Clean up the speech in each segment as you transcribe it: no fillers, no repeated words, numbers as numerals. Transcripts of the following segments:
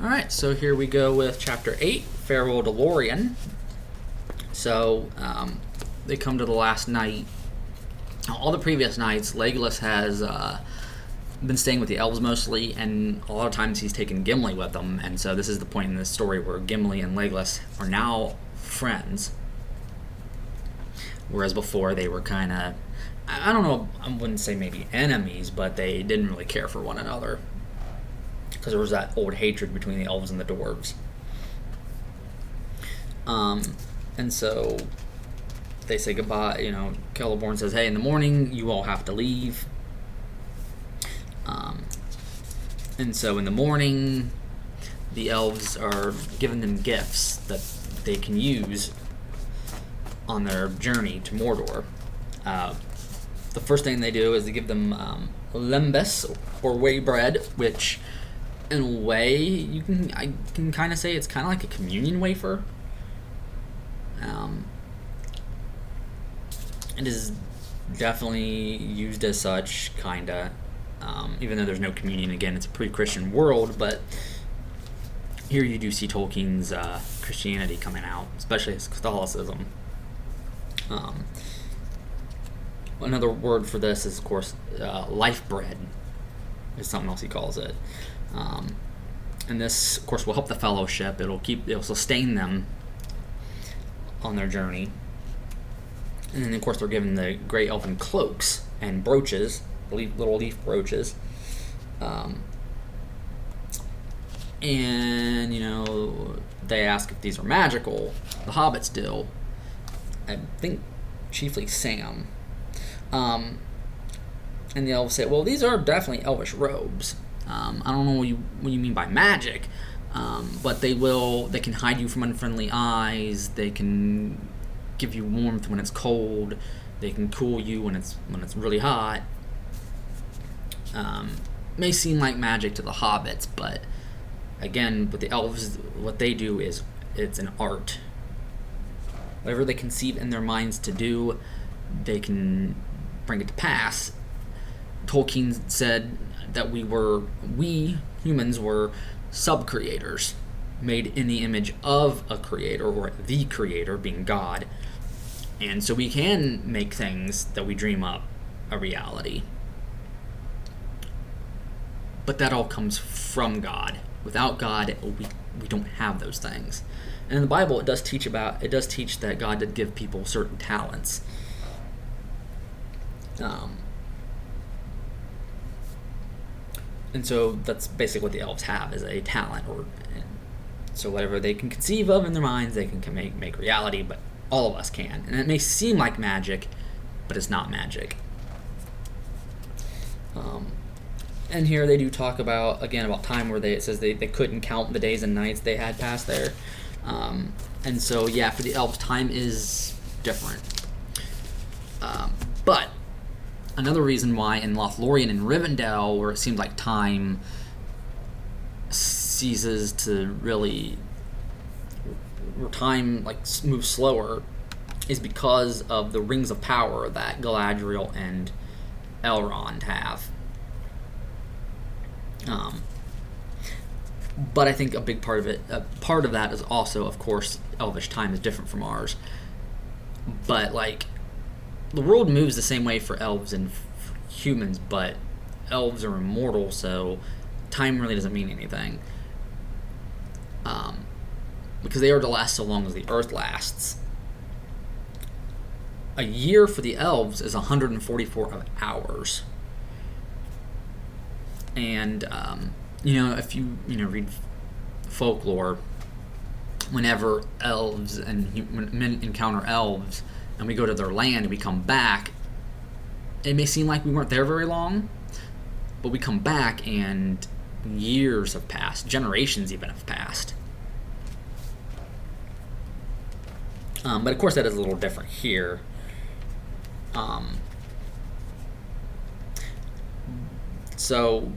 Alright, so here we go with Chapter 8, Farewell to Lorien. So, they come to the last night. All the previous nights, Legolas has been staying with the elves mostly, and a lot of times he's taken Gimli with him, and so this is the point in the story where Gimli and Legolas are now friends. Whereas before they were kind of, I don't know, I wouldn't say maybe enemies, but they didn't really care for one another. Because there was that old hatred between the elves and the dwarves. And so they say goodbye. Celeborn says, hey, in the morning you all have to leave. And so in the morning, the elves are giving them gifts that they can use on their journey to Mordor. The first thing they do is they give them lembas, or whey bread, which in a way I can kind of say it's kind of like a communion wafer. It is definitely used as such, kind of. Even though there's no communion, again, it's a pre-Christian world, but here you do see Tolkien's Christianity coming out, especially his Catholicism. Another word for this is, of course, life bread, is something else he calls it. And this, of course, will help the fellowship. It'll sustain them on their journey. And then, of course, they're given the great elven cloaks and brooches, little leaf brooches. And, they ask if these are magical. The hobbits do. I think chiefly Sam. And the elves say, well, these are definitely elvish robes. I don't know what you mean by magic, but they can hide you from unfriendly eyes. They can give you warmth when it's cold. They can cool you when it's really hot. May seem like magic to the hobbits, but again, with the elves, what they do is it's an art. Whatever they conceive in their minds to do, they can bring it to pass. Tolkien said that we humans were sub-creators, made in the image of a creator, or the creator being God. And so we can make things that we dream up a reality. But that all comes from God. Without God, we don't have those things. And in the Bible, it does teach that God did give people certain talents. And so that's basically what the elves have, is a talent. So whatever they can conceive of in their minds, they can make reality, but all of us can. And it may seem like magic, but it's not magic. And here they do talk about time where it says they couldn't count the days and nights they had passed there. And so, yeah, for the elves, time is different. But another reason why in Lothlorien and Rivendell, where it seems like time ceases to really, where time moves slower, is because of the rings of power that Galadriel and Elrond have. But I think a big part of that is also, of course, elvish time is different from ours. But the world moves the same way for elves and humans, but elves are immortal, so time really doesn't mean anything. Because they are to last so long as the earth lasts. A year for the elves is 144 hours. And, if you read folklore, whenever elves when men encounter elves and we go to their land and we come back, it may seem like we weren't there very long, but we come back and years have passed, generations even have passed. But of course that is a little different here. So,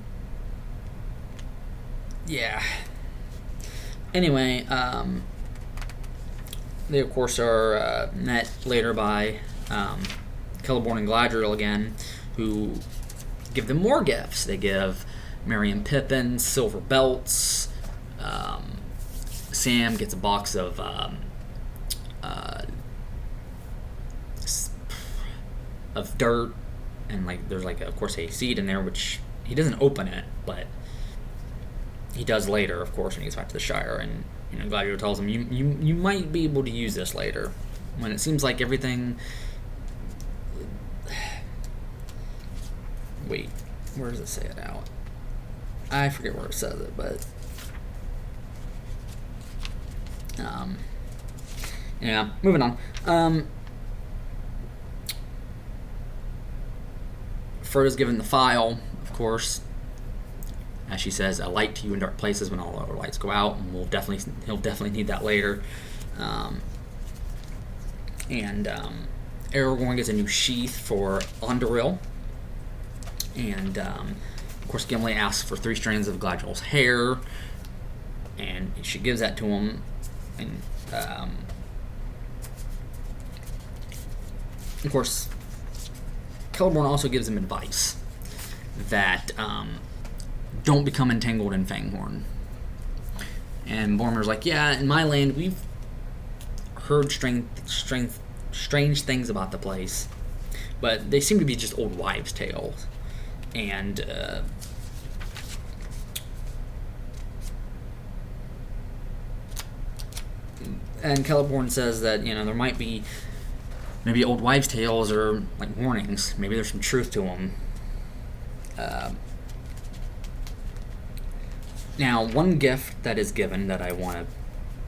yeah. Anyway, they of course are met later by Celeborn and Galadriel again, who give them more gifts. They give Merry and Pippin silver belts, Sam gets a box of dirt, and like there's like of course a seed in there, which he doesn't open it, but he does later, of course, when he gets back to the Shire. And Galadriel tells him, you might be able to use this later, when it seems like everything. Wait, where does it say it out? I forget where it says it, but yeah, moving on. Frodo's given the file, of course. As she says, a light to you in dark places when all our lights go out, and he'll definitely need that later. Aragorn gets a new sheath for Anduril, and of course Gimli asks for 3 strands of Galadriel's hair, and she gives that to him. And of course, Celeborn also gives him advice that don't become entangled in Fanghorn. And Boromir's like, yeah, in my land we've heard strange things about the place, but they seem to be just old wives' tales. And Celeborn says that there might be maybe old wives' tales or like warnings. Maybe there's some truth to them. Now, one gift that is given that I want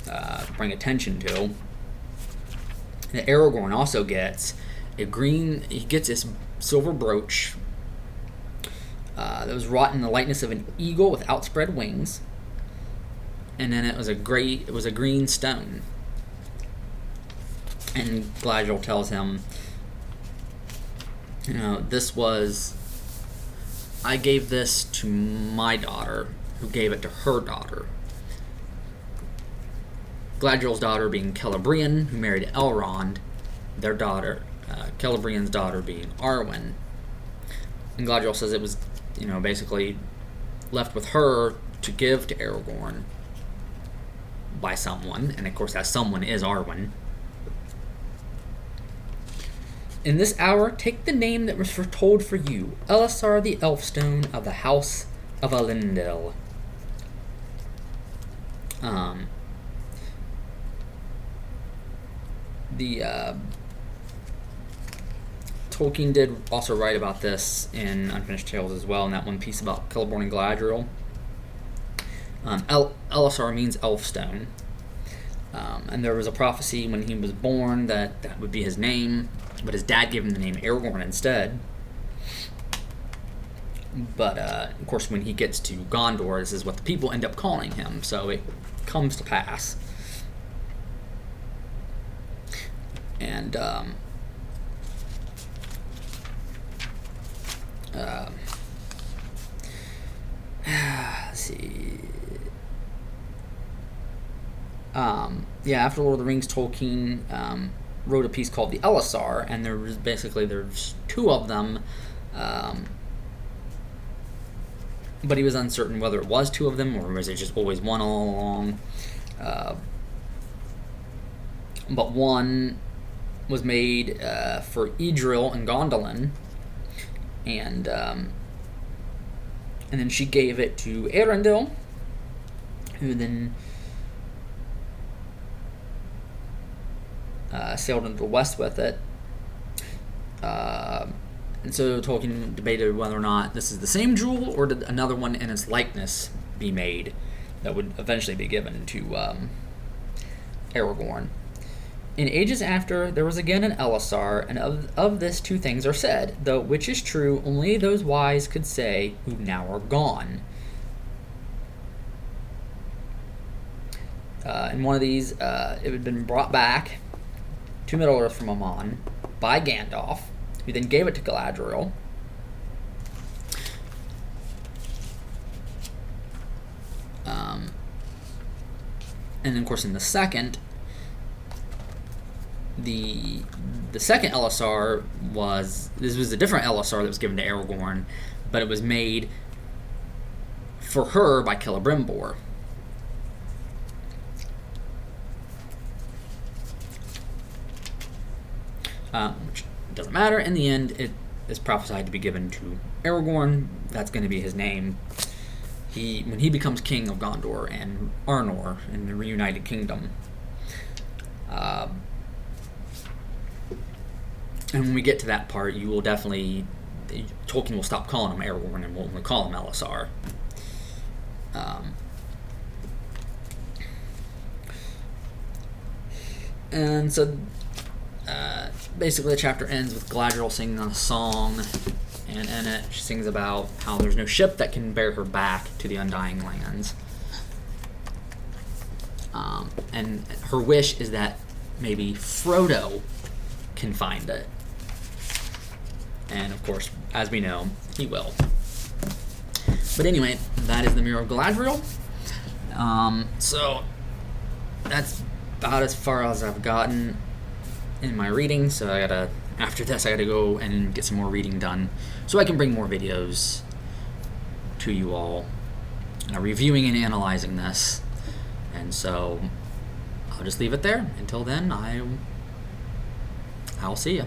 to bring attention to, that Aragorn also gets he gets this silver brooch that was wrought in the likeness of an eagle with outspread wings, and then it was a green stone. And Galadriel tells him, I gave this to my daughter, who gave it to her daughter. Galadriel's daughter being Celebrian, who married Elrond, their daughter, Celebrian's daughter being Arwen. And Galadriel says it was, basically left with her to give to Aragorn by someone, and of course that someone is Arwen. In this hour, take the name that was foretold for you, Elisar the Elfstone of the House of Elendil. Tolkien did also write about this in Unfinished Tales as well, in that one piece about Celeborn and Galadriel. Elisar means Elfstone. And there was a prophecy when he was born that would be his name, but his dad gave him the name Aragorn instead. But, of course, when he gets to Gondor, this is what the people end up calling him, so it comes to pass. And, let's see. After Lord of the Rings, Tolkien wrote a piece called the Elisar, and there's 2 of them, but he was uncertain whether it was 2 of them or was it just always one all along. But one was made for Idril and Gondolin, and then she gave it to Eärendil, who then sailed into the west with it. And so Tolkien debated whether or not this is the same jewel, or did another one in its likeness be made that would eventually be given to Aragorn. In ages after, there was again an Elisar, and of this 2 things are said, though which is true, only those wise could say who now are gone. In one of these, it had been brought back to Middle-earth from Aman by Gandalf, who then gave it to Galadriel. And then, of course, in the second, the second Elisar was a different Elisar that was given to Aragorn, but it was made for her by Celebrimbor. which doesn't matter. In the end, it is prophesied to be given to Aragorn. That's going to be his name. When he becomes king of Gondor and Arnor in the reunited kingdom. And when we get to that part, you will definitely... Tolkien will stop calling him Aragorn and will only call him Elisar. And so, basically the chapter ends with Galadriel singing a song, and in it she sings about how there's no ship that can bear her back to the Undying Lands. And her wish is that maybe Frodo can find it. And of course, as we know, he will. But anyway, that is the Mirror of Galadriel. So that's about as far as I've gotten in my reading. So after this, I gotta go and get some more reading done so I can bring more videos to you all, reviewing and analyzing this. And so I'll just leave it there. Until then, I'll see you.